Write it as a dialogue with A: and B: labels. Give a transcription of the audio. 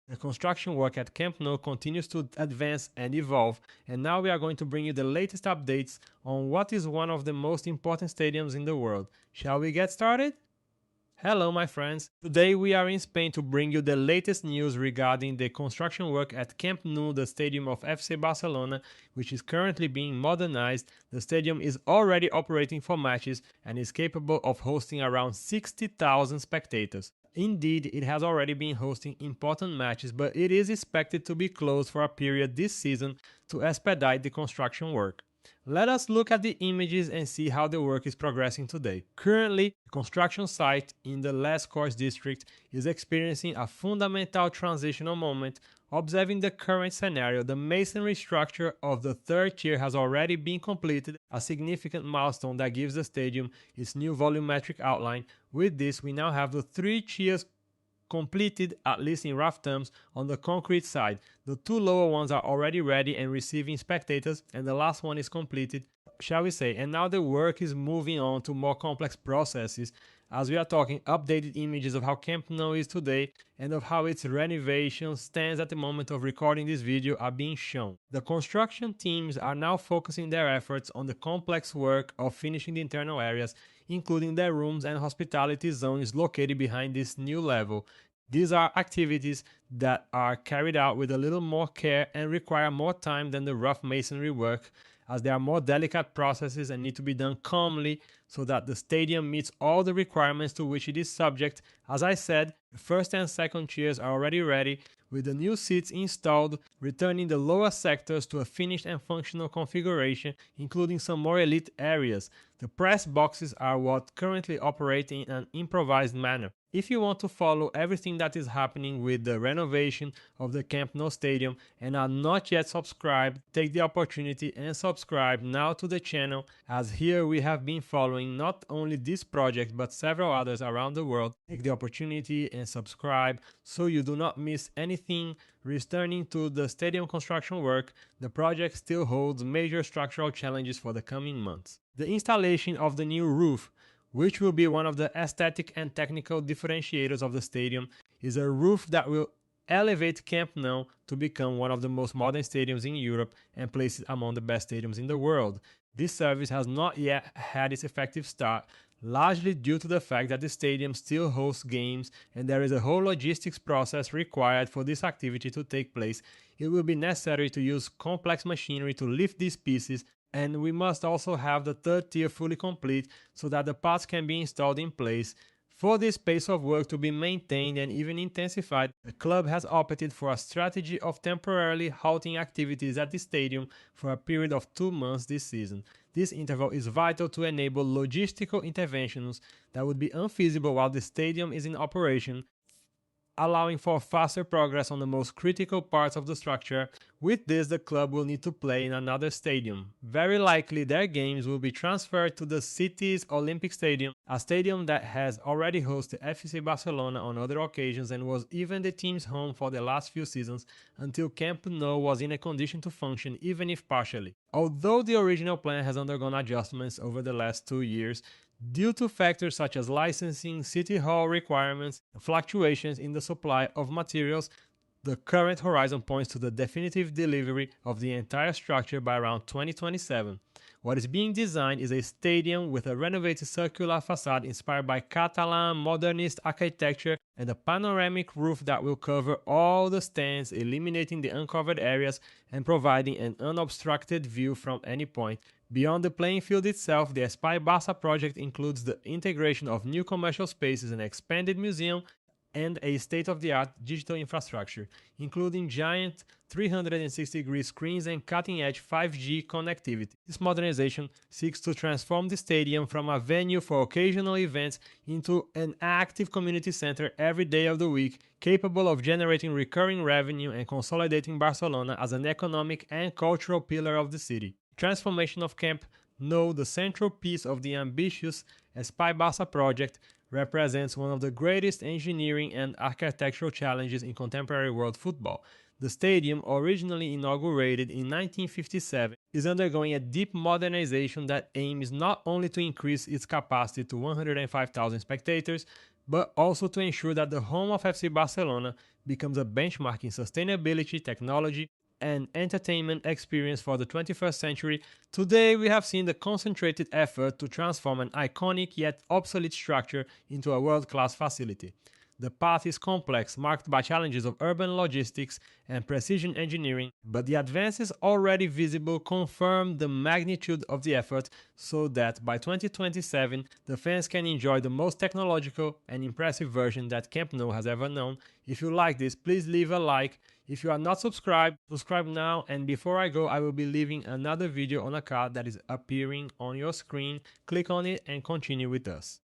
A: The construction work at Camp Nou continues to advance and evolve, and now we are going to bring you the latest updates on what is one of the most important stadiums in the world. Shall we get started? Hello my friends, today we are in Spain to bring you the latest news regarding the construction work at Camp Nou, the stadium of FC Barcelona, which is currently being modernized. The stadium is already operating for matches and is capable of hosting around 60,000 spectators. Indeed, it has already been hosting important matches, but it is expected to be closed for a period this season to expedite the construction work. Let us look at the images and see how the work is progressing today. Currently, the construction site in the Les Corts district is experiencing a fundamental transitional moment. Observing the current scenario, the masonry structure of the third tier has already been completed, a significant milestone that gives the stadium its new volumetric outline. With this, we now have the three tiers completed, at least in rough terms, on the concrete side. The two lower ones are already ready and receiving spectators, and the last one is completed, shall we say, and now the work is moving on to more complex processes, as we are talking updated images of how Camp Nou is today and of how its renovation stands at the moment of recording this video are being shown. The construction teams are now focusing their efforts on the complex work of finishing the internal areas, including their rooms and hospitality zones located behind this new level. These are activities that are carried out with a little more care and require more time than the rough masonry work, as they are more delicate processes and need to be done calmly so that the stadium meets all the requirements to which it is subject. As I said, the first and second tiers are already ready, with the new seats installed, returning the lower sectors to a finished and functional configuration, including some more elite areas. The press boxes are what currently operate in an improvised manner. If you want to follow everything that is happening with the renovation of the Camp Nou stadium and are not yet subscribed, take the opportunity and subscribe now to the channel, as here we have been following not only this project but several others around the world. Take the opportunity and subscribe so you do not miss anything. Returning to the stadium construction work, the project still holds major structural challenges for the coming months. The installation of the new roof, which will be one of the aesthetic and technical differentiators of the stadium, is a roof that will elevate Camp Nou to become one of the most modern stadiums in Europe and place it among the best stadiums in the world. This service has not yet had its effective start, largely due to the fact that the stadium still hosts games and there is a whole logistics process required for this activity to take place. It will be necessary to use complex machinery to lift these pieces, and we must also have the third tier fully complete so that the parts can be installed in place. For this pace of work to be maintained and even intensified, the club has opted for a strategy of temporarily halting activities at the stadium for a period of 2 months this season. This interval is vital to enable logistical interventions that would be unfeasible while the stadium is in operation, allowing for faster progress on the most critical parts of the structure. With this, the club will need to play in another stadium. Very likely their games will be transferred to the city's Olympic Stadium, a stadium that has already hosted FC Barcelona on other occasions and was even the team's home for the last few seasons until Camp Nou was in a condition to function, even if partially. Although the original plan has undergone adjustments over the last 2 years, due to factors such as licensing, city hall requirements, and fluctuations in the supply of materials, the current horizon points to the definitive delivery of the entire structure by around 2027. What is being designed is a stadium with a renovated circular facade inspired by Catalan modernist architecture and a panoramic roof that will cover all the stands, eliminating the uncovered areas and providing an unobstructed view from any point. Beyond the playing field itself, the Espai Barça project includes the integration of new commercial spaces, an expanded museum, and a state-of-the-art digital infrastructure, including giant 360-degree screens and cutting-edge 5G connectivity. This modernization seeks to transform the stadium from a venue for occasional events into an active community center every day of the week, capable of generating recurring revenue and consolidating Barcelona as an economic and cultural pillar of the city. Transformation of Camp Nou, the central piece of the ambitious Espai Barça project, represents one of the greatest engineering and architectural challenges in contemporary world football. The stadium, originally inaugurated in 1957, is undergoing a deep modernization that aims not only to increase its capacity to 105,000 spectators, but also to ensure that the home of FC Barcelona becomes a benchmark in sustainability, technology, and entertainment experience for the 21st century, today we have seen the concentrated effort to transform an iconic yet obsolete structure into a world-class facility. The path is complex, marked by challenges of urban logistics and precision engineering, but the advances already visible confirm the magnitude of the effort so that by 2027 the fans can enjoy the most technological and impressive version that Camp Nou has ever known. If you like this, please leave a like. If you are not subscribed, subscribe now, and before I go I will be leaving another video on a card that is appearing on your screen. Click on it and continue with us.